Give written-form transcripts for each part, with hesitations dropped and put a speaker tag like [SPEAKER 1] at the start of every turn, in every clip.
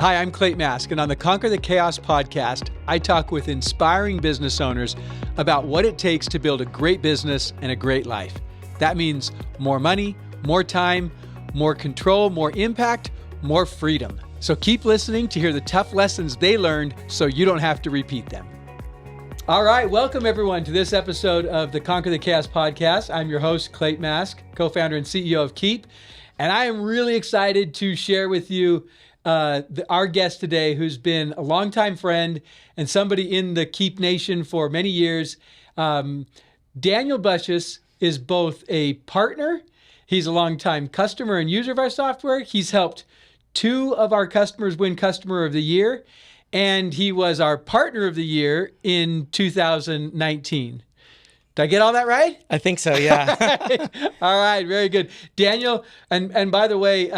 [SPEAKER 1] Hi, I'm Clate Mask, and on the Conquer the Chaos podcast, I talk with inspiring business owners about what it takes to build a great business and a great life. That means more money, more time, more control, more impact, more freedom. So keep listening to hear the tough lessons they learned so you don't have to repeat them. All right, welcome everyone to this episode of the Conquer the Chaos podcast. I'm your host, Clate Mask, co-founder and CEO of Keap, and I am really excited to share with you our guest today, who's been a longtime friend and somebody in the Keap Nation for many years. Daniel Bussius is both a partner, he's a longtime customer and user of our software. He's helped 2 of our customers win Customer of the Year, and he was our Partner of the Year in 2019. Did I get all that right?
[SPEAKER 2] I think so, yeah.
[SPEAKER 1] All right, very good. Daniel, and by the way,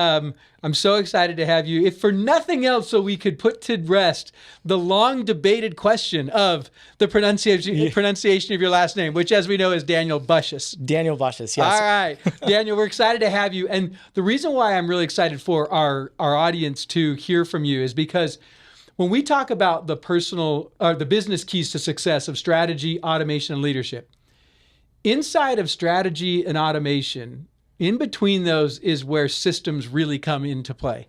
[SPEAKER 1] I'm so excited to have you. If for nothing else, so we could put to rest the long debated question of the pronunciation of your last name, which as we know is Daniel Bussius.
[SPEAKER 2] Daniel Bussius, yes.
[SPEAKER 1] All right, Daniel, we're excited to have you. And the reason why I'm really excited for our audience to hear from you is because when we talk about the business keys to success of strategy, automation, and leadership, inside of strategy and automation, in between those is where systems really come into play.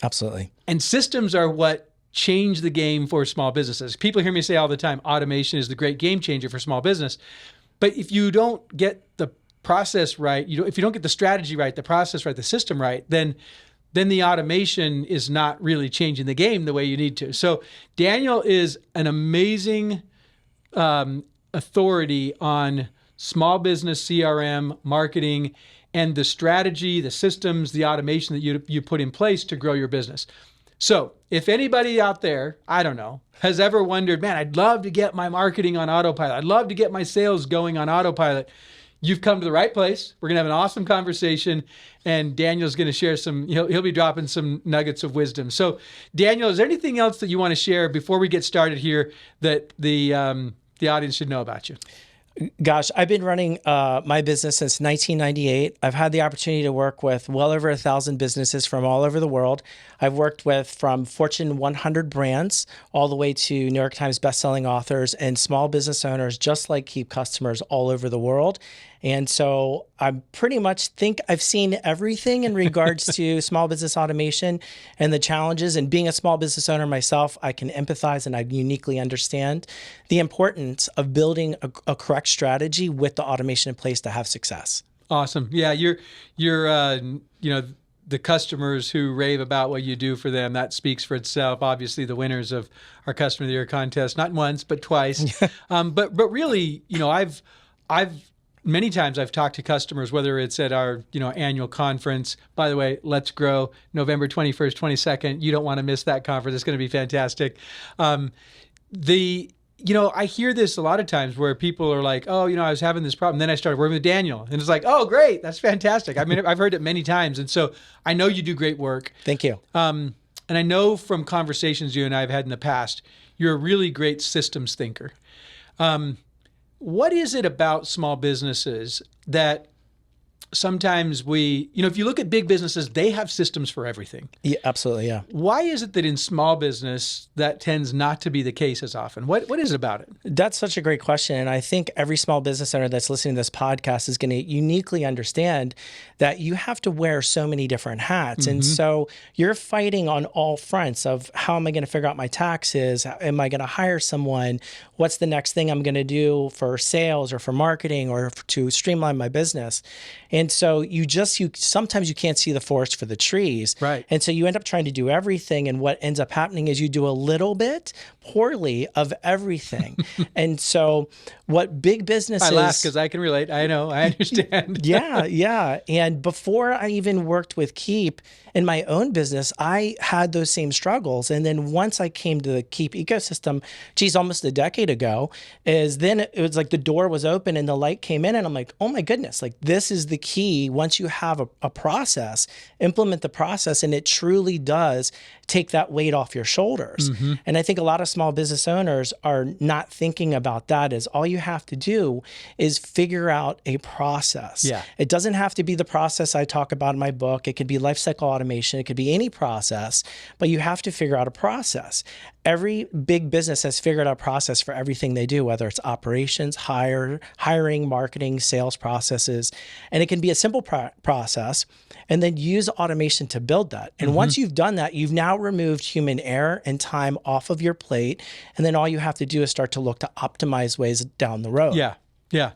[SPEAKER 2] Absolutely.
[SPEAKER 1] And systems are what change the game for small businesses. People hear me say all the time, automation is the great game changer for small business. But if you don't get the process right, if you don't get the strategy right, the process right, the system right, then the automation is not really changing the game the way you need to. So Daniel is an amazing authority on small business CRM, marketing, and the strategy, the systems, the automation that you put in place to grow your business. So if anybody out there, I don't know, has ever wondered, man, I'd love to get my marketing on autopilot. I'd love to get my sales going on autopilot. You've come to the right place. We're going to have an awesome conversation, and Daniel's going to share he'll be dropping some nuggets of wisdom. So Daniel, is there anything else that you want to share before we get started here that the audience should know about you?
[SPEAKER 2] Gosh, I've been running my business since 1998. I've had the opportunity to work with well over 1,000 businesses from all over the world. I've worked with from Fortune 100 brands all the way to New York Times bestselling authors and small business owners just like Keap customers all over the world. And so I pretty much think I've seen everything in regards to small business automation and the challenges. And being a small business owner myself, I can empathize and I uniquely understand the importance of building a correct strategy with the automation in place to have success.
[SPEAKER 1] Awesome. Yeah, you're the customers who rave about what you do for them, that speaks for itself. Obviously, the winners of our Customer of the Year contest, not once, but twice. But really, many times I've talked to customers, whether it's at our annual conference. By the way, Let's Grow, November 21st, 22nd. You don't want to miss that conference. It's going to be fantastic. I hear this a lot of times where people are like, oh, I was having this problem. Then I started working with Daniel. And it's like, oh, great. That's fantastic. I mean, I've heard it many times. And so I know you do great work.
[SPEAKER 2] Thank you.
[SPEAKER 1] And I know from conversations you and I have had in the past, you're a really great systems thinker. What is it about small businesses that sometimes if you look at big businesses, they have systems for everything.
[SPEAKER 2] Yeah, absolutely, yeah.
[SPEAKER 1] Why is it that in small business that tends not to be the case as often? What is it about it?
[SPEAKER 2] That's such a great question. And I think every small business owner that's listening to this podcast is going to uniquely understand that you have to wear so many different hats. Mm-hmm. And so you're fighting on all fronts of how am I going to figure out my taxes? Am I going to hire someone? What's the next thing I'm going to do for sales or for marketing or to streamline my business? And so sometimes you can't see the forest for the trees.
[SPEAKER 1] Right.
[SPEAKER 2] And so you end up trying to do everything. And what ends up happening is you do a little bit poorly of everything. And so what big businesses...
[SPEAKER 1] I laugh because I can relate. I know. I understand.
[SPEAKER 2] Yeah. And before I even worked with Keap in my own business, I had those same struggles. And then once I came to the Keap ecosystem, almost a decade ago, then it was like the door was open and the light came in and I'm like, oh my goodness, like this is the key. Once you have a process, implement the process, and it truly does take that weight off your shoulders. And I think a lot of small business owners are not thinking about that, as all you have to do is figure out a process.
[SPEAKER 1] Yeah.
[SPEAKER 2] It doesn't have to be the process I talk about in my book. It could be lifecycle automation. It could be any process, but you have to figure out a process. Every big business has figured out a process for everything they do, whether it's operations, hiring, marketing, sales processes. And it can be a simple process, and then use automation to build that. And once you've done that, you've now removed human error and time off of your plate. And then all you have to do is start to look to optimize ways down the road.
[SPEAKER 1] Yeah. Yeah.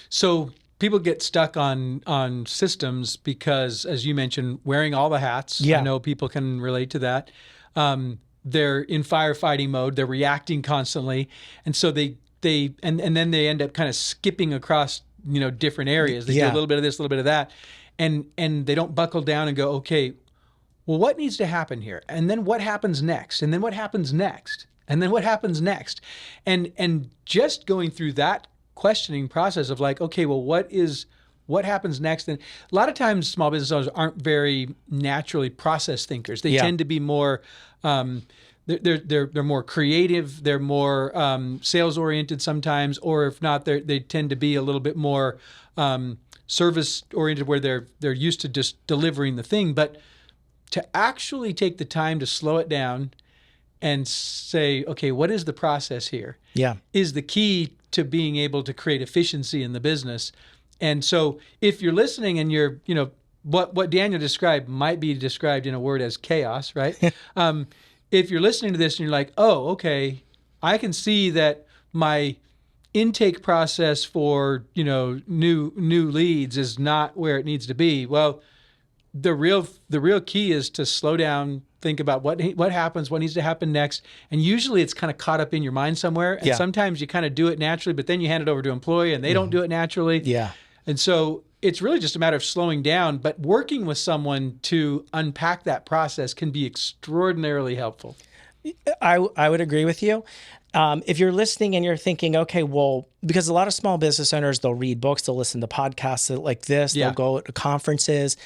[SPEAKER 1] So people get stuck on systems because, as you mentioned, wearing all the hats.
[SPEAKER 2] Yeah.
[SPEAKER 1] I know people can relate to that. They're in firefighting mode. They're reacting constantly. And so then they end up kind of skipping across, different areas. They do a little bit of this, a little bit of that. And they don't buckle down and go, okay, well, what needs to happen here? And then what happens next? And then what happens next? And then what happens next? And just going through that questioning process of like, okay, well, what happens next? And a lot of times small business owners aren't very naturally process thinkers. They tend to be more, they're more creative. They're more sales oriented sometimes, or if not, they tend to be a little bit more service oriented, where they're used to just delivering the thing. But to actually take the time to slow it down and say, okay, what is the process here?
[SPEAKER 2] Yeah.
[SPEAKER 1] Is the key to being able to create efficiency in the business. And so if you're listening and you're, what Daniel described might be described in a word as chaos, right? If you're listening to this and you're like, oh, okay, I can see that my intake process for, new leads is not where it needs to be. Well, the real key is to slow down, think about what happens, what needs to happen next. And usually it's kind of caught up in your mind somewhere. And sometimes you kind of do it naturally, but then you hand it over to an employee and they don't do it naturally.
[SPEAKER 2] Yeah.
[SPEAKER 1] And so it's really just a matter of slowing down, but working with someone to unpack that process can be extraordinarily helpful.
[SPEAKER 2] I would agree with you. If you're listening and you're thinking, okay, well, because a lot of small business owners, they'll read books, they'll listen to podcasts like this, they'll go to conferences,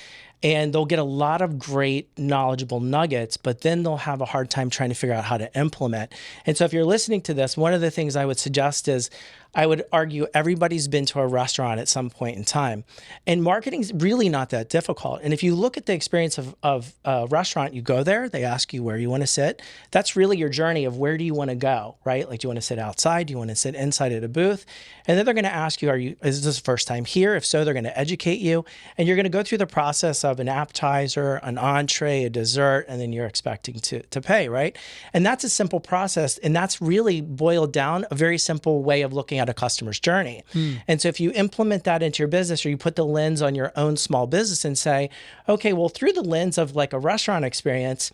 [SPEAKER 2] and they'll get a lot of great knowledgeable nuggets, but then they'll have a hard time trying to figure out how to implement. And so if you're listening to this, one of the things I would suggest is, I would argue everybody's been to a restaurant at some point in time. And marketing's really not that difficult. And if you look at the experience of a restaurant, you go there, they ask you where you want to sit. That's really your journey of where do you want to go, right? Like, do you want to sit outside? Do you want to sit inside at a booth? And then they're going to ask you, is this the first time here? If so, they're going to educate you. And you're going to go through the process of an appetizer, an entree, a dessert, and then you're expecting to pay, right? And that's a simple process. And that's really boiled down a very simple way of looking at a customer's journey. And so if you implement that into your business, or you put the lens on your own small business and say, okay, well, through the lens of like a restaurant experience,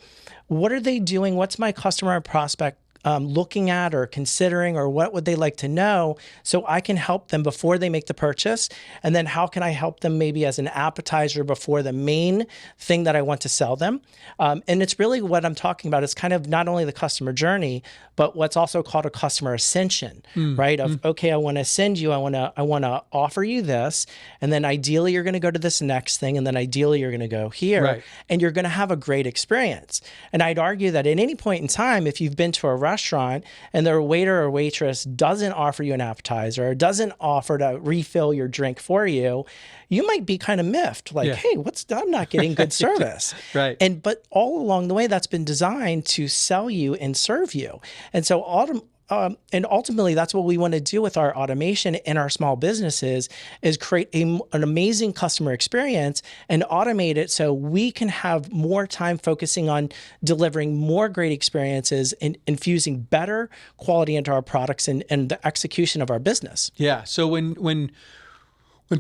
[SPEAKER 2] what are they doing? What's my customer or prospect looking at or considering, or what would they like to know, so I can help them before they make the purchase? And then how can I help them maybe as an appetizer before the main thing that I want to sell them? And it's really what I'm talking about is kind of not only the customer journey, but what's also called a customer ascension, right? Of, okay, I want to send you, I want to offer you this, and then ideally you're going to go to this next thing, and then ideally you're going to go here, and you're going to have a great experience. And I'd argue that at any point in time, if you've been to a restaurant and their waiter or waitress doesn't offer you an appetizer, or doesn't offer to refill your drink for you, you might be kind of miffed, like, hey, I'm not getting good service. But all along the way, that's been designed to sell you and serve you. And so ultimately, that's what we want to do with our automation in our small businesses, is create an amazing customer experience and automate it so we can have more time focusing on delivering more great experiences and infusing better quality into our products and the execution of our business.
[SPEAKER 1] Yeah. So when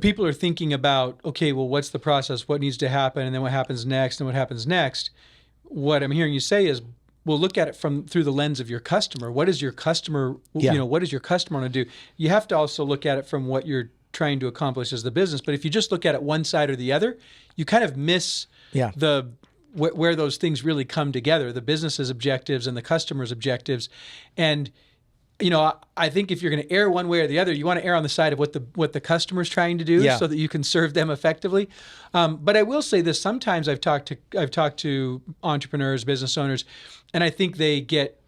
[SPEAKER 1] people are thinking about, okay, well, what's the process? What needs to happen? And then what happens next? And what happens next? What I'm hearing you say is, we'll look at it through the lens of your customer. What is your customer, what does your customer want to do? You have to also look at it from what you're trying to accomplish as the business. But if you just look at it one side or the other, you kind of miss where those things really come together, the business's objectives and the customer's objectives. And I think if you're going to err one way or the other, you want to err on the side of what the customer's trying to do,
[SPEAKER 2] Yeah.
[SPEAKER 1] so that you can serve them effectively. But I will say this: sometimes I've talked to entrepreneurs, business owners, and I think they get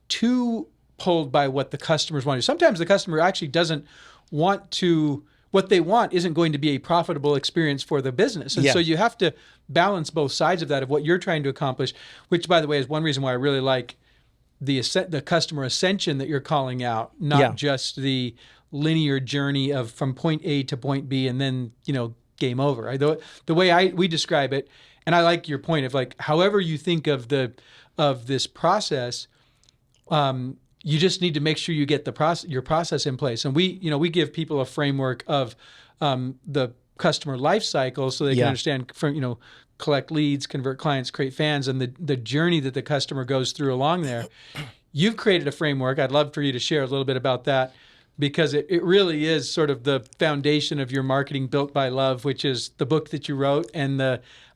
[SPEAKER 1] too pulled by what the customers want to do. Sometimes the customer actually doesn't want to. What they want isn't going to be a profitable experience for the business, and so you have to balance both sides of that, of what you're trying to accomplish. Which, by the way, is one reason why I really like the customer ascension that you're calling out, not just the linear journey of from point A to point B and then, game over. The way we describe it, and I like your point of like, however you think of this process, you just need to make sure you get your process in place. And we give people a framework of the customer life cycle so they can understand from, collect leads, convert clients, create fans, and the journey that the customer goes through along there. You've created a framework. I'd love for you to share a little bit about that, because it really is sort of the foundation of your marketing built by love, which is the book that you wrote and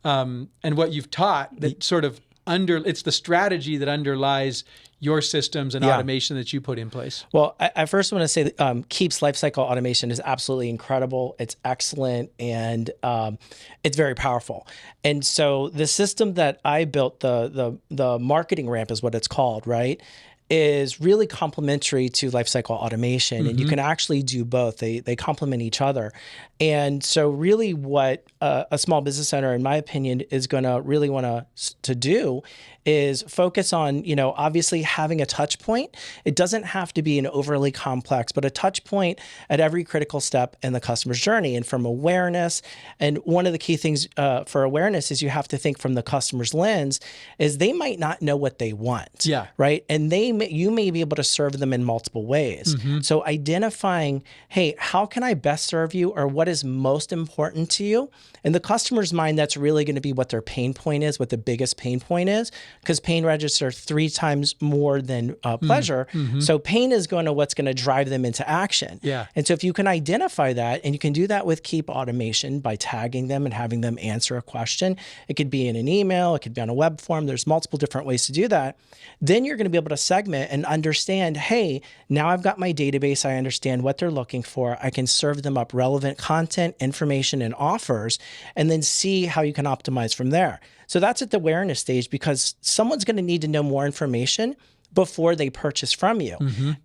[SPEAKER 1] and what you've taught. That sort of it's the strategy that underlies your systems and automation that you put in place.
[SPEAKER 2] Well, I first want to say that Keap's Lifecycle automation is absolutely incredible. It's excellent, and it's very powerful. And so the system that I built, the marketing ramp is what it's called, right, is really complementary to Lifecycle automation. And you can actually do both. They complement each other. And so really what a small business owner, in my opinion, is going to really want to do is focus on, obviously having a touch point. It doesn't have to be an overly complex, but a touch point at every critical step in the customer's journey. And from awareness, and one of the key things for awareness is you have to think from the customer's lens, is they might not know what they want, right? And you may be able to serve them in multiple ways. So identifying, hey, how can I best serve you, or what is most important to you? In the customer's mind, that's really going to be what their pain point is, what the biggest pain point is, because pain registers 3 times more than pleasure. So pain is what's going to drive them into action. And so if you can identify that, and you can do that with Keap automation by tagging them and having them answer a question. It could be in an email, it could be on a web form. There's multiple different ways to do that. Then you're going to be able to segment and understand, hey, now I've got my database. I understand what they're looking for. I can serve them up relevant content, information, and offers, and then see how you can optimize from there. So that's at the awareness stage, because someone's going to need to know more information before they purchase from you.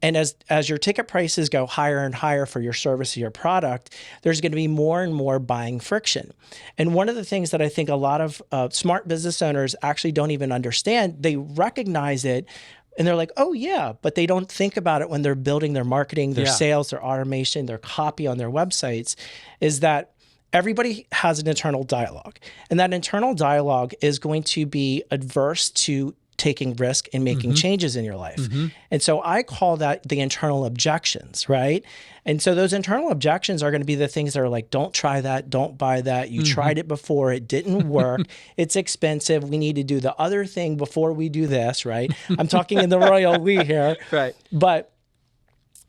[SPEAKER 2] And as your ticket prices go higher and higher for your service or your product, there's going to be more and more buying friction. And one of the things that I think a lot of smart business owners actually don't even understand, they recognize it and they're like, oh yeah, but they don't think about it when they're building their marketing, their sales, their automation, their copy on their websites, is that everybody has an internal dialogue. And that internal dialogue is going to be adverse to taking risk and making changes in your life. And so I call that the internal objections, right? And so those internal objections are going to be the things that are like, don't try that, don't buy that. You tried it before, it didn't work. It's expensive. We need to do the other thing before we do this, right? I'm talking in the royal we here.
[SPEAKER 1] Right.
[SPEAKER 2] But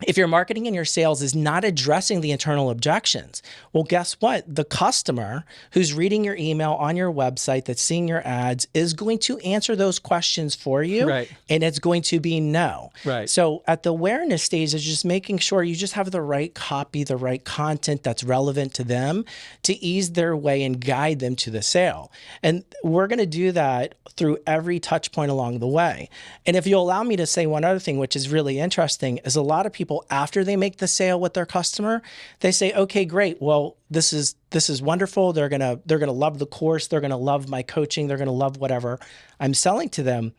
[SPEAKER 2] if your marketing and your sales is not addressing the internal objections, well, guess what? The customer who's reading your email on your website, that's seeing your ads, is going to answer those questions for you, and it's going to be no. So at the awareness stage is just making sure you just have the right copy, the right content that's relevant to them to ease their way and guide them to the sale. And we're going to do that through every touch point along the way. And if you'll allow me to say one other thing, which is really interesting, is a lot of people, after they make the sale with their customer, they say, okay, great. Well, this is wonderful. They're going to love the course. They're going to love my coaching. They're going to love whatever I'm selling to them.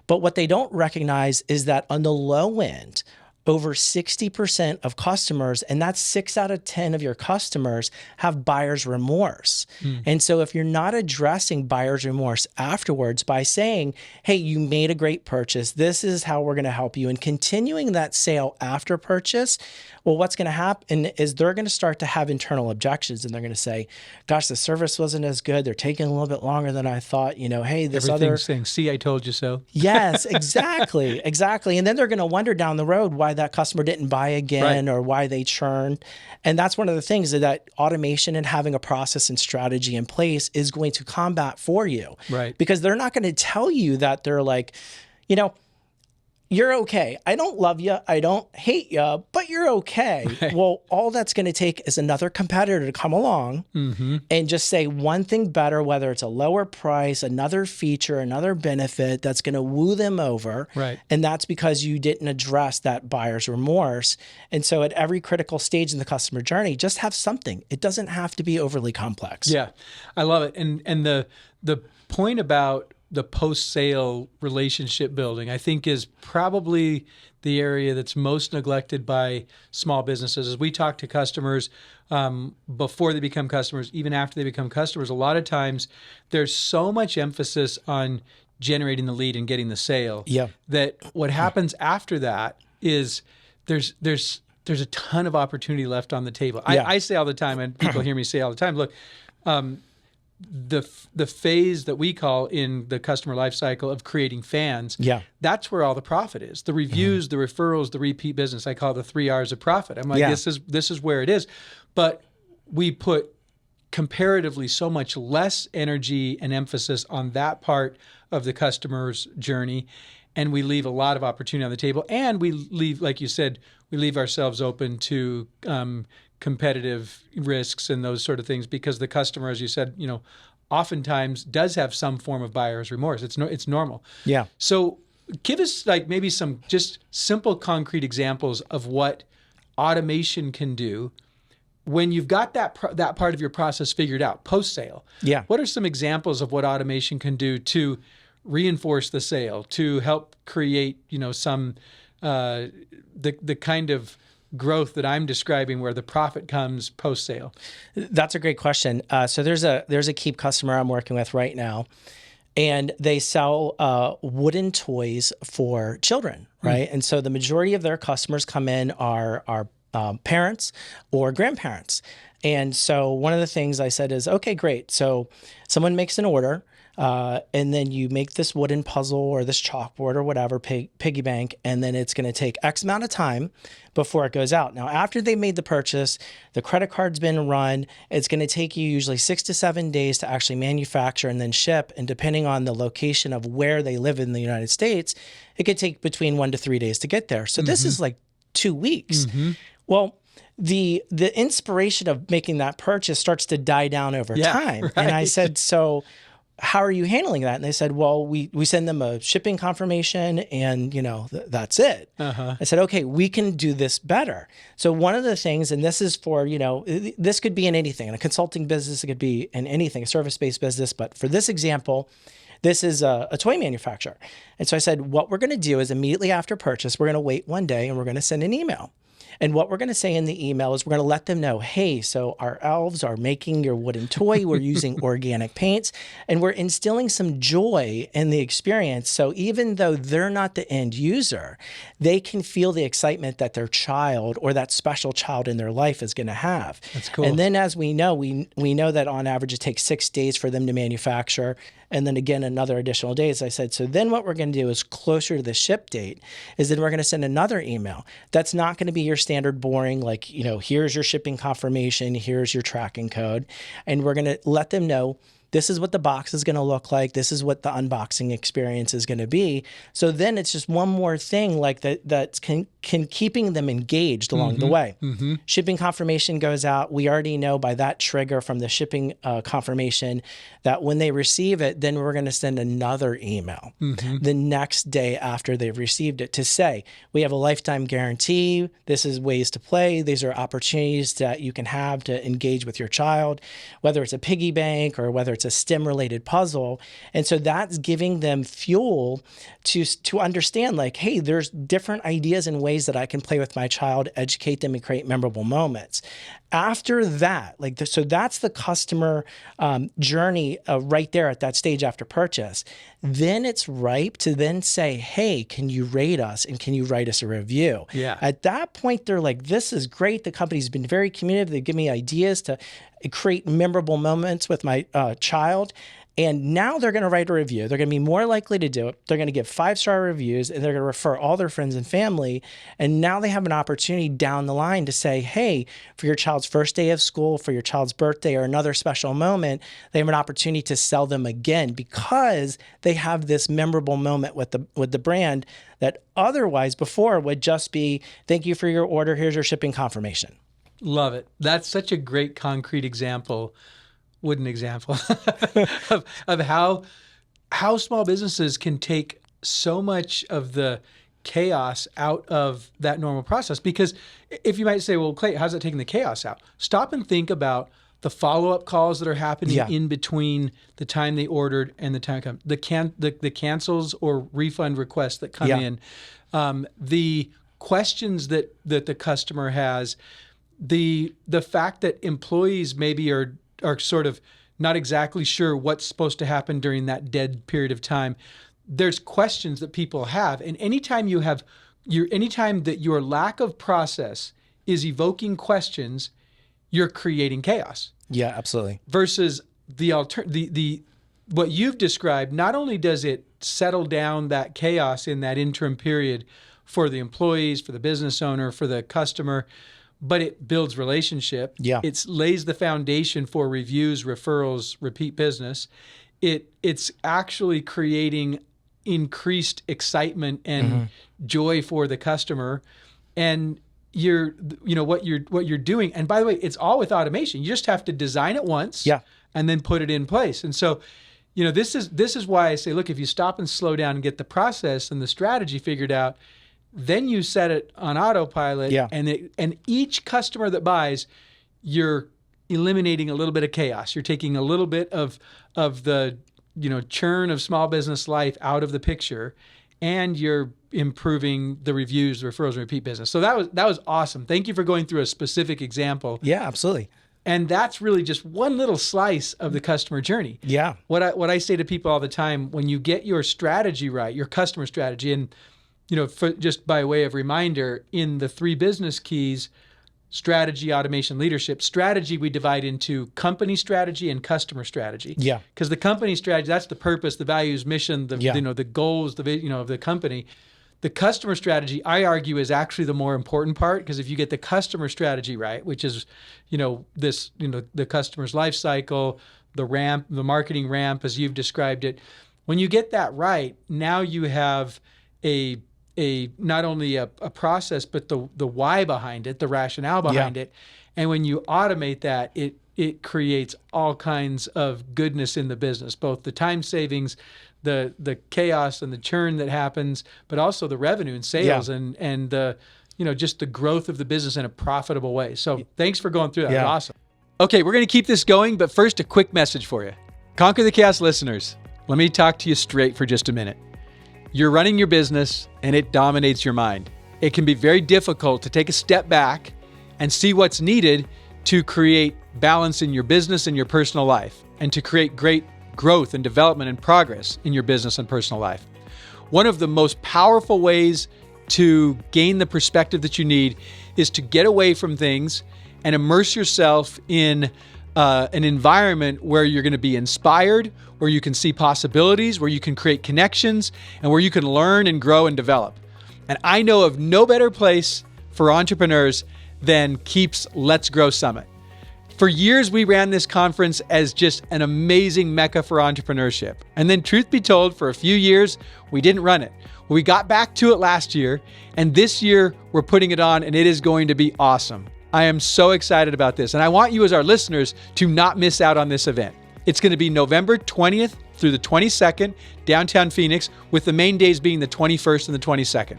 [SPEAKER 2] But what they don't recognize is that on the low end, over 60% of customers, and that's 6 out of 10 of your customers, have buyer's remorse. And so if you're not addressing buyer's remorse afterwards by saying, hey, you made a great purchase, this is how we're going to help you, and continuing that sale after purchase, well, what's going to happen is they're going to start to have internal objections, and they're going to say, gosh, the service wasn't as good. They're taking a little bit longer than I thought. Hey, this
[SPEAKER 1] Everything's saying, see, I told you so.
[SPEAKER 2] Yes, exactly. And then they're going to wonder down the road why that customer didn't buy again, or why they churned. And that's one of the things that automation and having a process and strategy in place is going to combat for you. Because they're not going to tell you that they're like, you're okay. I don't love you. I don't hate you, but you're okay.
[SPEAKER 1] Right.
[SPEAKER 2] Well, all that's going to take is another competitor to come along and just say one thing better, whether it's a lower price, another feature, another benefit that's going to woo them over.
[SPEAKER 1] Right.
[SPEAKER 2] And that's because you didn't address that buyer's remorse. And so at every critical stage in the customer journey, just have something. It doesn't have to be overly complex.
[SPEAKER 1] Yeah, I love it. And the point about the post-sale relationship building, I think, is probably the area that's most neglected by small businesses. As we talk to customers before they become customers, even after they become customers, a lot of times there's so much emphasis on generating the lead and getting the sale that what happens after that is there's a ton of opportunity left on the table. I say all the time, and people hear me say all the time, look, the phase that we call in the customer life cycle of creating fans, that's where all the profit is. The reviews, the referrals, the repeat business. I call it the 3 R's of profit. I'm like, this is where it is. But we put comparatively so much less energy and emphasis on that part of the customer's journey, and we leave a lot of opportunity on the table. And we leave, like you said, we leave ourselves open to competitive risks and those sort of things, because the customer, as you said, oftentimes does have some form of buyer's remorse. It's normal. Yeah. So give us like maybe some just simple, concrete examples of what automation can do when you've got that part of your process figured out post-sale. Yeah. What are some examples of what automation can do to reinforce the sale, to help create, some the kind of growth that I'm describing where the profit comes post-sale?
[SPEAKER 2] That's a great question. So there's a Keap customer I'm working with right now, and they sell wooden toys for children, right? And so the majority of their customers come in are parents or grandparents. And so one of the things I said is, okay, great. So someone makes an order, and then you make this wooden puzzle or this chalkboard or whatever, piggy bank, and then it's going to take X amount of time before it goes out. Now, after they made the purchase, the credit card's been run, it's going to take you usually 6 to 7 days to actually manufacture and then ship. And depending on the location of where they live in the United States, it could take between 1 to 3 days to get there. So this is like 2 weeks. Well, the inspiration of making that purchase starts to die down over time. Right. And I said, so how are you handling that? And they said, well, we send them a shipping confirmation and, that's it. I said, okay, we can do this better. So one of the things, and this is for, this could be in anything, in a consulting business, it could be in anything, a service-based business. But for this example, this is a toy manufacturer. And so I said, what we're going to do is immediately after purchase, we're going to wait one day and we're going to send an email. And what we're going to say in the email is we're going to let them know, hey, so our elves are making your wooden toy. We're using organic paints, and we're instilling some joy in the experience. So even though they're not the end user, they can feel the excitement that their child or that special child in their life is going to have. That's cool. And then as we know, we know that on average it takes 6 days for them to manufacture, and then again another additional days. I said, so then what we're going to do is closer to the ship date is then we're going to send another email. That's not going to be your standard boring, like, here's your shipping confirmation, here's your tracking code. And we're going to let them know this is what the box is going to look like. This is what the unboxing experience is going to be. So then it's just one more thing like that can keeping them engaged along the way. Shipping confirmation goes out. We already know by that trigger from the shipping confirmation that when they receive it, then we're going to send another email the next day after they've received it to say, we have a lifetime guarantee. This is ways to play. These are opportunities that you can have to engage with your child, whether it's a piggy bank or whether it's a STEM-related puzzle. And so that's giving them fuel to understand, like, hey, there's different ideas and ways that I can play with my child, educate them, and create memorable moments. After that, so that's the customer journey right there at that stage after purchase. Then it's ripe to then say, hey, can you rate us and can you write us a review? Yeah. At that point, they're like, this is great. The company's been very communicative. They give me ideas to create memorable moments with my child. And now they're going to write a review. They're going to be more likely to do it. They're going to give 5-star reviews, and they're going to refer all their friends and family. And now they have an opportunity down the line to say, hey, for your child's first day of school, for your child's birthday, or another special moment, they have an opportunity to sell them again because they have this memorable moment with the brand that otherwise before would just be, thank you for your order, here's your shipping confirmation.
[SPEAKER 1] Love it. That's such a great concrete example, wooden example of how small businesses can take so much of the chaos out of that normal process. Because if you might say, well, Clay, how's it taking the chaos out? Stop and think about the follow-up calls that are happening in between the time they ordered and the time come, the cancels or refund requests that come in, the questions that the customer has, the fact that employees maybe are sort of not exactly sure what's supposed to happen during that dead period of time. There's questions that people have, and anytime that your lack of process is evoking questions, you're creating chaos.
[SPEAKER 2] Yeah, absolutely.
[SPEAKER 1] Versus the what you've described, not only does it settle down that chaos in that interim period for the employees, for the business owner, for the customer, but it builds relationship.
[SPEAKER 2] Yeah.
[SPEAKER 1] It lays the foundation for reviews, referrals, repeat business. It's actually creating increased excitement and joy for the customer. And what you're doing. And by the way, it's all with automation. You just have to design it once and then put it in place. And so, this is why I say, look, if you stop and slow down and get the process and the strategy figured out, then you set it on autopilot, and each customer that buys, you're eliminating a little bit of chaos. You're taking a little bit of the churn of small business life out of the picture, and you're improving the reviews, the referrals, and repeat business. So that was awesome. Thank you for going through a specific example.
[SPEAKER 2] Yeah, absolutely.
[SPEAKER 1] And that's really just one little slice of the customer journey.
[SPEAKER 2] Yeah.
[SPEAKER 1] What I say to people all the time, when you get your strategy right, your customer strategy, and just by way of reminder, in the 3 business keys, strategy, automation, leadership, strategy we divide into company strategy and customer strategy. Yeah. Because the company strategy, that's the purpose, the values, mission, the goals, of the company. The customer strategy, I argue, is actually the more important part, because if you get the customer strategy right, which is, the customer's life cycle, the ramp, the marketing ramp, as you've described it, when you get that right, now you have a not only a process, but the why behind it, the rationale behind it. And when you automate that, it creates all kinds of goodness in the business, both the time savings, the chaos and the churn that happens, but also the revenue and sales and just the growth of the business in a profitable way. So thanks for going through that. That was awesome. Okay, we're going to keep this going, but first a quick message for you. Conquer the Chaos listeners, let me talk to you straight for just a minute. You're running your business and it dominates your mind. It can be very difficult to take a step back and see what's needed to create balance in your business and your personal life, and to create great growth and development and progress in your business and personal life. One of the most powerful ways to gain the perspective that you need is to get away from things and immerse yourself in an environment where you're going to be inspired, where you can see possibilities, where you can create connections, and where you can learn and grow and develop. And I know of no better place for entrepreneurs than Keap's Let's Grow Summit. For years, we ran this conference as just an amazing mecca for entrepreneurship. And then, truth be told, for a few years, we didn't run it. We got back to it last year, and this year we're putting it on, and it is going to be awesome. I am so excited about this, and I want you as our listeners to not miss out on this event. It's going to be November 20th through the 22nd, downtown Phoenix, with the main days being the 21st and the 22nd.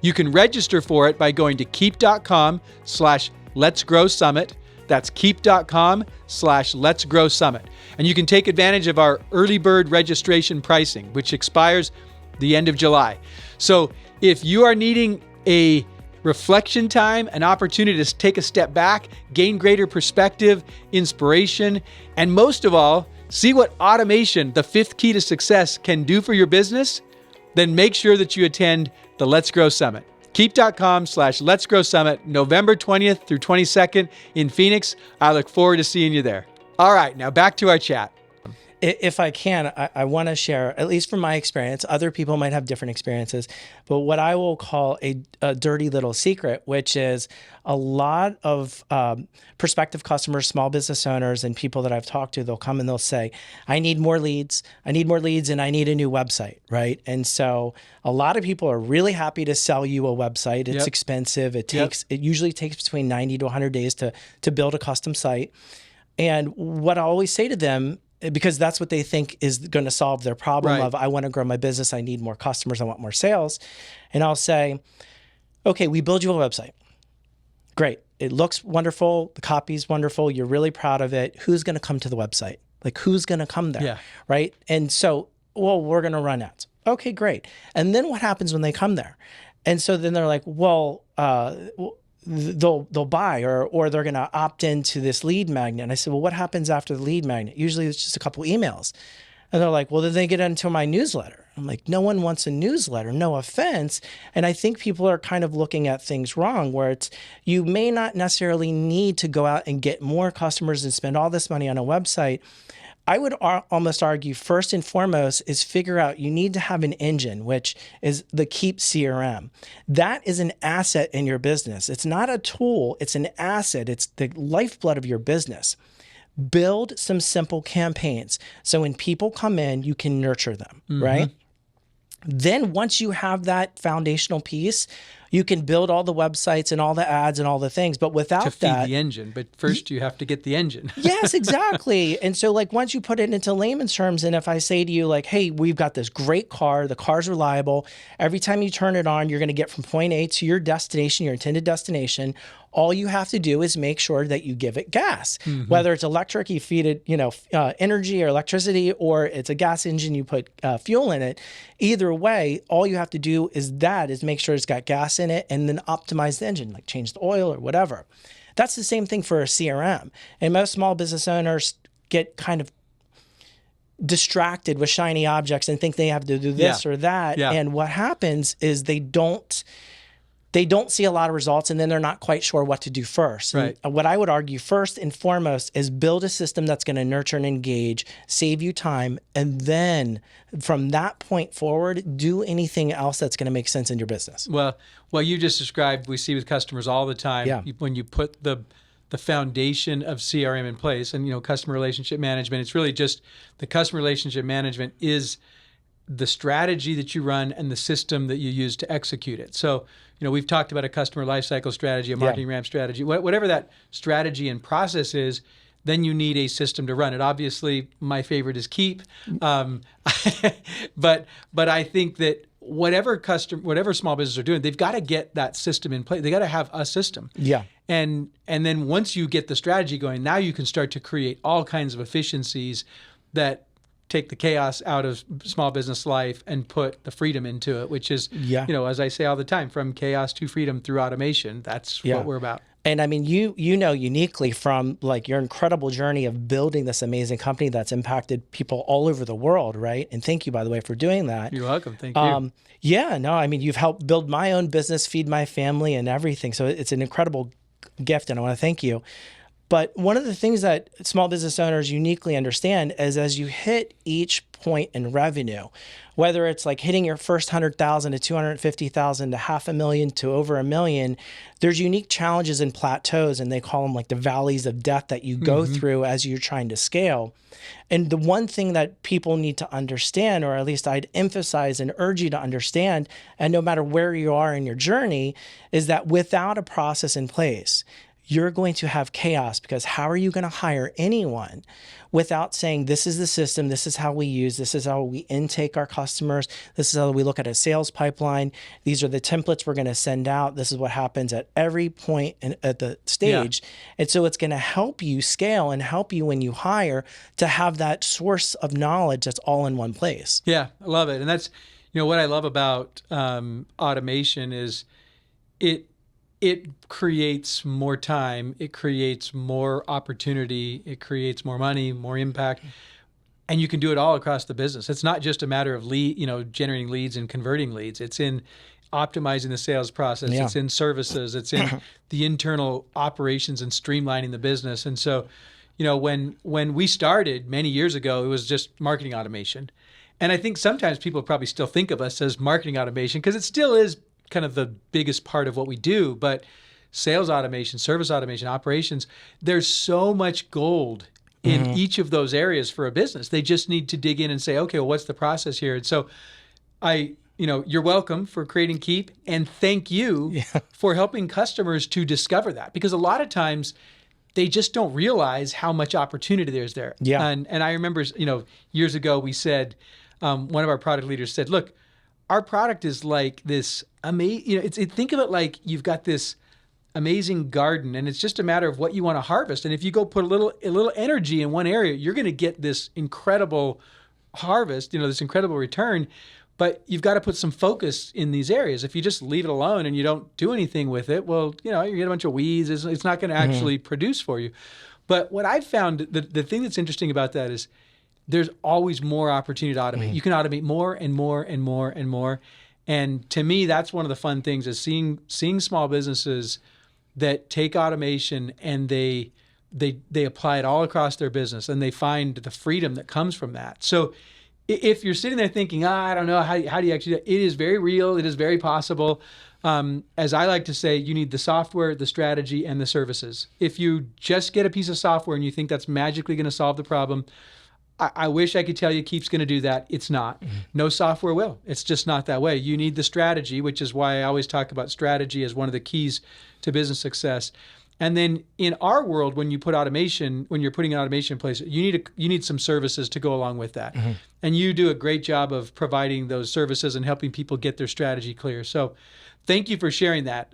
[SPEAKER 1] You can register for it by going to keap.com/letsgrowsummit. That's keap.com/letsgrowsummit. And you can take advantage of our early bird registration pricing, which expires the end of July. So if you are needing a reflection time, an opportunity to take a step back, gain greater perspective, inspiration, and most of all, see what automation, the 5th key to success, can do for your business, then make sure that you attend the Let's Grow Summit. Keap.com/letsgrowsummit, November 20th through 22nd in Phoenix. I look forward to seeing you there. All right, now back to our chat.
[SPEAKER 2] If I can, I want to share, at least from my experience, other people might have different experiences, but what I will call a dirty little secret, which is a lot of prospective customers, small business owners, and people that I've talked to, they'll come and they'll say, I need more leads, and I need a new website, right? And so a lot of people are really happy to sell you a website. It's expensive. It usually takes between 90 to 100 days to build a custom site. And what I always say to them, because that's what they think is going to solve their problem of, I want to grow my business, I need more customers, I want more sales. And I'll say, okay, we build you a website. Great. It looks wonderful. The copy's wonderful. You're really proud of it. Who's going to come to the website? Like, who's going to come there? Yeah. Right. And so, well, we're going to run ads. Okay, great. And then what happens when they come there? And so then they're like, well, they'll buy or they're going to opt into this lead magnet. And I said, well, what happens after the lead magnet? Usually it's just a couple emails. And they're like, well, then they get into my newsletter. I'm like, no one wants a newsletter, no offense. And I think people are kind of looking at things wrong, where it's, you may not necessarily need to go out and get more customers and spend all this money on a website. I would almost argue first and foremost is figure out you need to have an engine, which is the Keap CRM. That is an asset in your business. It's not a tool, it's an asset. It's the lifeblood of your business. Build some simple campaigns. So when people come in, you can nurture them, right? Then once you have that foundational piece, you can build all the websites and all the ads and all the things, but without
[SPEAKER 1] that... To feed the engine, but first you have to get the engine.
[SPEAKER 2] Yes, exactly. And so like once you put it into layman's terms, and if I say to you like, hey, we've got this great car, the car's reliable, every time you turn it on, you're going to get from point A to your destination, your intended destination. All you have to do is make sure that you give it gas. Whether it's electric, you feed it, energy or electricity, or it's a gas engine, you put fuel in it. Either way, all you have to do is make sure it's got gas in it, and then optimize the engine, like change the oil or whatever. That's the same thing for a CRM. And most small business owners get kind of distracted with shiny objects and think they have to do this or that. And what happens is they don't see a lot of results, and then they're not quite sure what to do first. Right. And what I would argue first and foremost is build a system that's going to nurture and engage, save you time, and then from that point forward, do anything else that's going to make sense in your business.
[SPEAKER 1] Well, what you just described, we see with customers all the time. When you put the foundation of CRM in place, and customer relationship management, it's really just the customer relationship management is the strategy that you run and the system that you use to execute it. So, we've talked about a customer lifecycle strategy, a marketing ramp strategy, whatever that strategy and process is, then you need a system to run it. Obviously, my favorite is Keap. But I think that whatever small business are doing, they've got to get that system in place. They got to have a system. And then once you get the strategy going, now you can start to create all kinds of efficiencies that take the chaos out of small business life and put the freedom into it, which is, as I say all the time, from chaos to freedom through automation. That's what we're about.
[SPEAKER 2] And I mean, you know uniquely from like your incredible journey of building this amazing company that's impacted people all over the world, right? And thank you, by the way, for doing that.
[SPEAKER 1] You're welcome. Thank you.
[SPEAKER 2] You've helped build my own business, feed my family and everything. So it's an incredible gift, and I want to thank you. But one of the things that small business owners uniquely understand is as you hit each point in revenue, whether it's like hitting your first 100,000 to 250,000 to $500,000 to over $1 million, there's unique challenges and plateaus, and they call them like the valleys of death that you go through as you're trying to scale. And the one thing that people need to understand, or at least I'd emphasize and urge you to understand, and no matter where you are in your journey, is that without a process in place, you're going to have chaos, because how are you going to hire anyone without saying, this is the system, this is how we use, this is how we intake our customers, this is how we look at a sales pipeline, these are the templates we're going to send out, this is what happens at every point at the stage. And so it's going to help you scale and help you when you hire to have that source of knowledge that's all in one place.
[SPEAKER 1] Yeah, I love it. And that's, what I love about automation is it creates more time, it creates more opportunity, it creates more money, more impact, and you can do it all across the business. It's not just a matter of generating leads and converting leads. It's in optimizing the sales process. It's in services. It's in the internal operations and streamlining the business. And so, when we started many years ago, it was just marketing automation. And I think sometimes people probably still think of us as marketing automation because it still is kind of the biggest part of what we do. But sales automation, service automation, operations, there's so much gold in each of those areas for a business. They just need to dig in and say, okay, well, what's the process here? And so you're welcome for creating Keap, and thank you for helping customers to discover that, because a lot of times they just don't realize how much opportunity there's there.
[SPEAKER 2] Yeah.
[SPEAKER 1] And I remember, years ago we said, one of our product leaders said, look, our product is like this amazing, think of it like you've got this amazing garden, and it's just a matter of what you want to harvest. And if you go put a little energy in one area, you're going to get this incredible harvest, this incredible return. But you've got to put some focus in these areas. If you just leave it alone and you don't do anything with it, well, you get a bunch of weeds. It's not going to actually produce for you. But what I've found, the thing that's interesting about that is there's always more opportunity to automate. You can automate more and more and more and more. And to me, that's one of the fun things is seeing small businesses that take automation and they apply it all across their business, and they find the freedom that comes from that. So if you're sitting there thinking, I don't know, how do you actually do that? It is very real. It is very possible. As I like to say, you need the software, the strategy, and the services. If you just get a piece of software and you think that's magically going to solve the problem, I wish I could tell you Keap's going to do that. It's not. No software will. It's just not that way. You need the strategy, which is why I always talk about strategy as one of the keys to business success. And then in our world, when you're putting automation in place, you need some services to go along with that. And you do a great job of providing those services and helping people get their strategy clear. So thank you for sharing that.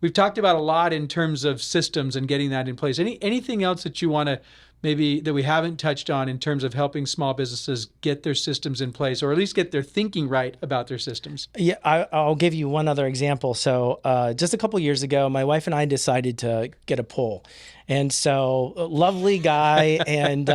[SPEAKER 1] We've talked about a lot in terms of systems and getting that in place. Anything else that you want to maybe that we haven't touched on in terms of helping small businesses get their systems in place, or at least get their thinking right about their systems?
[SPEAKER 2] Yeah, I'll give you one other example. So just a couple years ago, my wife and I decided to get a pool. And so lovely guy, and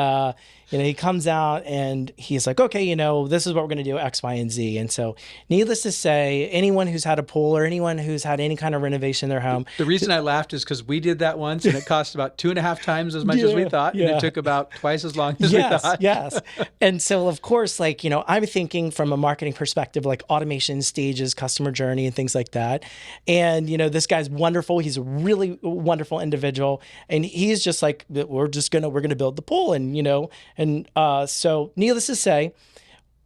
[SPEAKER 2] he comes out and he's like, okay, this is what we're going to do, X, Y, and Z. And so needless to say, anyone who's had a pool or anyone who's had any kind of renovation in their home.
[SPEAKER 1] The reason I laughed is because we did that once, and it cost about 2.5 times as much as we thought. And it took about twice as long as we thought.
[SPEAKER 2] Yes. And so of course, I'm thinking from a marketing perspective, like automation stages, customer journey, and things like that. And, this guy's wonderful. He's a really wonderful individual. And he's just like, we're going to build the pool. And, so needless to say,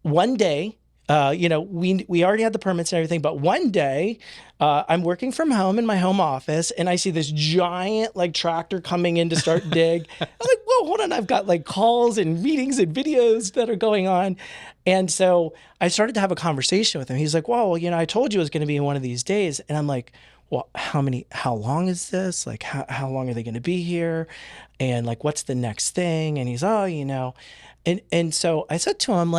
[SPEAKER 2] one day, we already had the permits and everything, but one day I'm working from home in my home office, and I see this giant tractor coming in to start dig. I'm like, whoa, hold on. I've got calls and meetings and videos that are going on. And so I started to have a conversation with him. He's like, well, I told you it was going to be in one of these days. And I'm like, well, how long is this? How long are they going to be here? And what's the next thing? And he's, and so I said to him,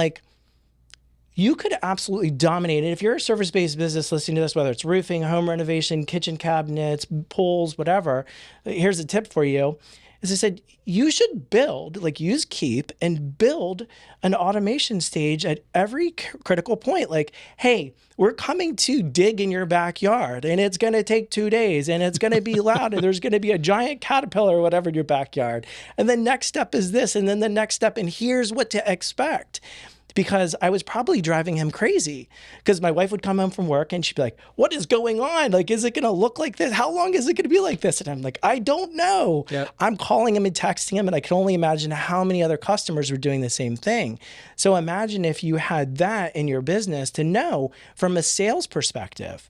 [SPEAKER 2] you could absolutely dominate it. If you're a service-based business listening to this, whether it's roofing, home renovation, kitchen cabinets, pools, whatever, here's a tip for you. As I said, you should build, use Keap and build an automation stage at every critical point. Hey, we're coming to dig in your backyard, and it's going to take 2 days, and it's going to be loud, and there's going to be a giant caterpillar or whatever in your backyard. And the next step is this, and then the next step, and here's what to expect. Because I was probably driving him crazy, because my wife would come home from work and she'd be like, what is going on? Is it going to look like this? How long is it going to be like this? And I'm like, I don't know. Yep. I'm calling him and texting him, and I can only imagine how many other customers were doing the same thing. So imagine if you had that in your business to know from a sales perspective,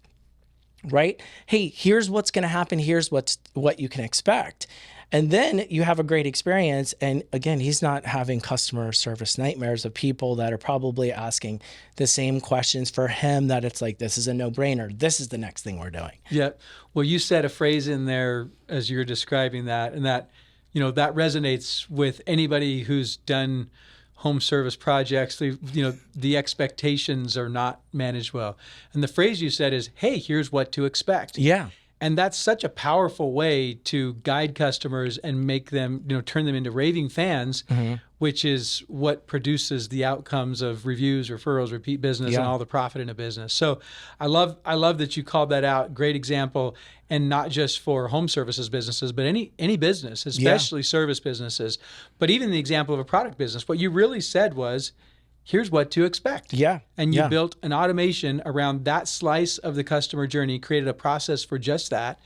[SPEAKER 2] right? Hey, here's what's going to happen. Here's what you can expect. And then you have a great experience. And again, he's not having customer service nightmares of people that are probably asking the same questions for him, that it's this is a no-brainer. This is the next thing we're doing.
[SPEAKER 1] Yeah. Well, you said a phrase in there as you're describing that, and that, that resonates with anybody who's done home service projects. The expectations are not managed well. And the phrase you said is, hey, here's what to expect.
[SPEAKER 2] Yeah.
[SPEAKER 1] And that's such a powerful way to guide customers and make them, turn them into raving fans, which is what produces the outcomes of reviews, referrals, repeat business, and all the profit in a business. So I love that you called that out. Great example. And not just for home services businesses, but any business, especially service businesses, but even the example of a product business. What you really said was, here's what to expect.
[SPEAKER 2] Yeah.
[SPEAKER 1] And you built an automation around that slice of the customer journey, created a process for just that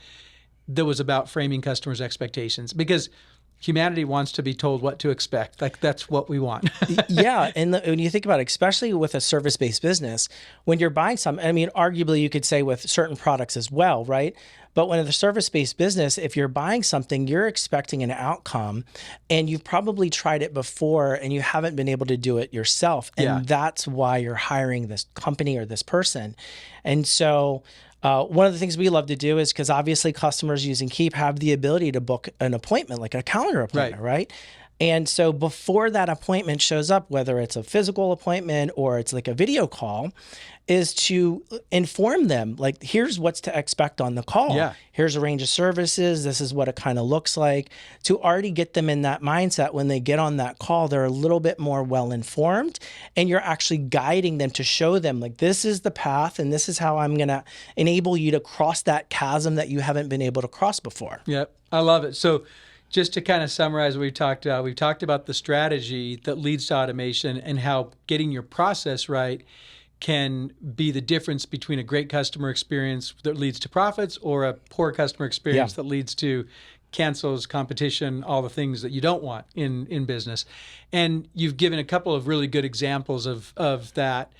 [SPEAKER 1] was about framing customers' expectations, because humanity wants to be told what to expect. Like, that's what we want.
[SPEAKER 2] Yeah. And when you think about it, especially with a service-based business, when you're buying something, I mean, arguably you could say with certain products as well, right? But when it's a service-based business, if you're buying something, you're expecting an outcome, and you've probably tried it before and you haven't been able to do it yourself. And that's why you're hiring this company or this person. And so one of the things we love to do is, because obviously customers using Keap have the ability to book an appointment, like a calendar appointment, right? And so before that appointment shows up, whether it's a physical appointment or it's like a video call, is to inform them, like, here's what's to expect on the call.
[SPEAKER 1] Yeah.
[SPEAKER 2] Here's a range of services. This is what it kind of looks like, to already get them in that mindset. When they get on that call, they're a little bit more well-informed, and you're actually guiding them to show them, like, this is the path and this is how I'm going to enable you to cross that chasm that you haven't been able to cross before.
[SPEAKER 1] Yep. I love it. So just to kind of summarize what we've talked about the strategy that leads to automation, and how getting your process right can be the difference between a great customer experience that leads to profits, or a poor customer experience that leads to cancels, competition, all the things that you don't want in business. And you've given a couple of really good examples of that.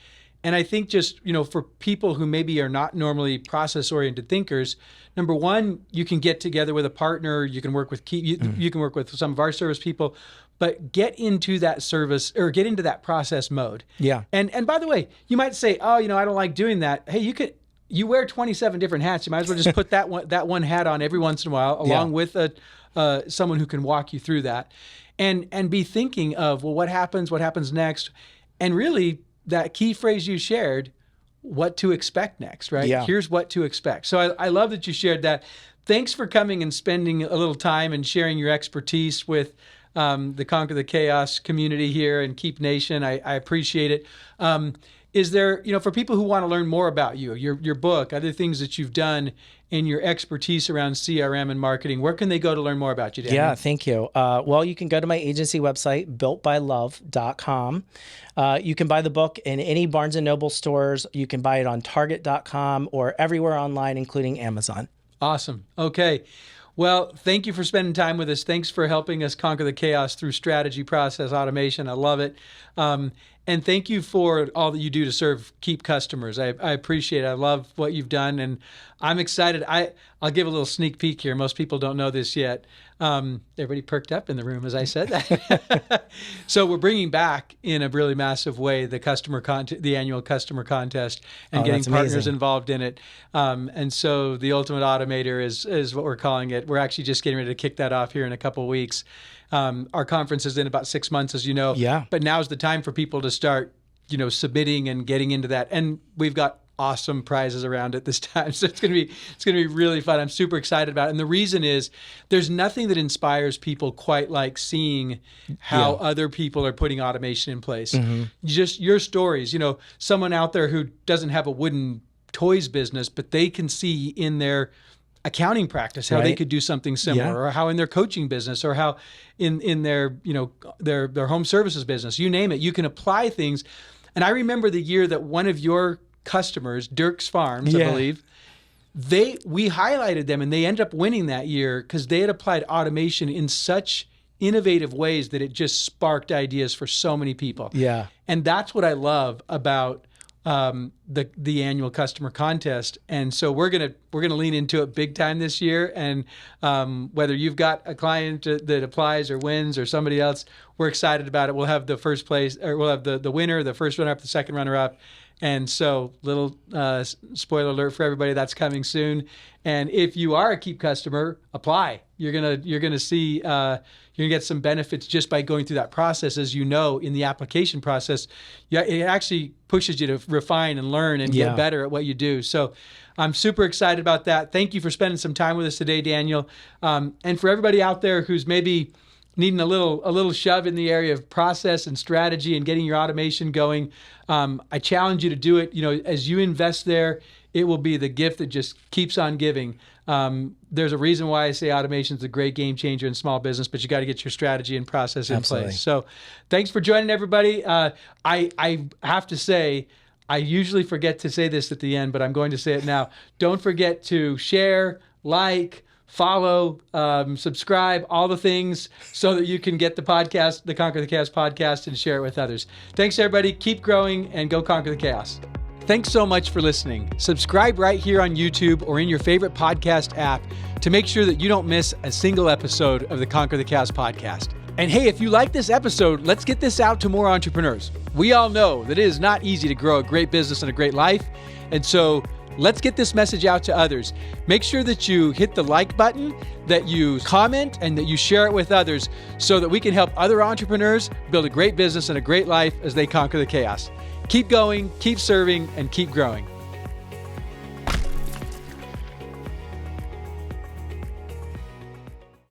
[SPEAKER 1] And I think just, for people who maybe are not normally process-oriented thinkers, number one, you can get together with a partner, you can work with Keap, you can work with some of our service people, but get into that service, or get into that process mode. Yeah. And by the way, you might say, oh, I don't like doing that. Hey, you wear 27 different hats. You might as well just put that one hat on every once in a while, along with someone who can walk you through that, and be thinking of, well, what happens next, and really that key phrase you shared, what to expect next, right? Yeah. Here's what to expect. So I love that you shared that. Thanks for coming and spending a little time and sharing your expertise with the Conquer the Chaos community here in Keap Nation. I appreciate it. Is there, for people who want to learn more about you, your book, other things that you've done, and your expertise around CRM and marketing, where can they go to learn more about you, Daniel?
[SPEAKER 2] Yeah, thank you. Well, you can go to my agency website, builtbylove.com. You can buy the book in any Barnes & Noble stores. You can buy it on target.com or everywhere online, including Amazon.
[SPEAKER 1] Awesome. Okay. Well, thank you for spending time with us. Thanks for helping us conquer the chaos through strategy, process, automation. I love it. And thank you for all that you do to serve Keap customers. I appreciate it. I love what you've done, and I'm excited. I'll give a little sneak peek here. Most people don't know this yet. Everybody perked up in the room as I said that. So we're bringing back in a really massive way the annual customer contest, and getting partners involved in it. And so the Ultimate Automator is what we're calling it. We're actually just getting ready to kick that off here in a couple of weeks. Our conference is in about 6 months, as you know. Yeah. But now's the time for people to start, submitting and getting into that. And we've got awesome prizes around it this time. So it's gonna be really fun. I'm super excited about it. And the reason is, there's nothing that inspires people quite like seeing how other people are putting automation in place. Mm-hmm. Just your stories, someone out there who doesn't have a wooden toys business, but they can see in their accounting practice how they could do something similar, or how in their coaching business, or how in their their home services business, you name it, you can apply things. And I remember the year that one of your customers, Dirk's Farms, I believe, we highlighted them, and they ended up winning that year because they had applied automation in such innovative ways that it just sparked ideas for so many people. Yeah. And that's what I love about the annual customer contest. And so we're gonna lean into it big time this year. And whether you've got a client that applies or wins, or somebody else, we're excited about it. We'll have the first place, or we'll have the winner, the first runner-up, the second runner-up. And so, little spoiler alert for everybody, that's coming soon. And if you are a Keap customer, apply. You're gonna see you're gonna get some benefits just by going through that process. As you know, in the application process, it actually pushes you to refine and learn and get better at what you do. So I'm super excited about that. Thank you for spending some time with us today, Daniel. And for everybody out there who's maybe needing a little shove in the area of process and strategy and getting your automation going, I challenge you to do it. As you invest there, it will be the gift that just keeps on giving. There's a reason why I say automation is a great game changer in small business, but you got to get your strategy and process in place. So thanks for joining, everybody. I have to say, I usually forget to say this at the end, but I'm going to say it now. Don't forget to share, like, follow, subscribe, all the things so that you can get the podcast, the Conquer the Chaos podcast, and share it with others. Thanks, everybody. Keep growing and go conquer the chaos. Thanks so much for listening. Subscribe right here on YouTube or in your favorite podcast app to make sure that you don't miss a single episode of the Conquer the Chaos podcast. And hey, if you like this episode, let's get this out to more entrepreneurs. We all know that it is not easy to grow a great business and a great life. And so let's get this message out to others. Make sure that you hit the like button, that you comment, and that you share it with others so that we can help other entrepreneurs build a great business and a great life as they conquer the chaos. Keep going, keep serving, and keep growing.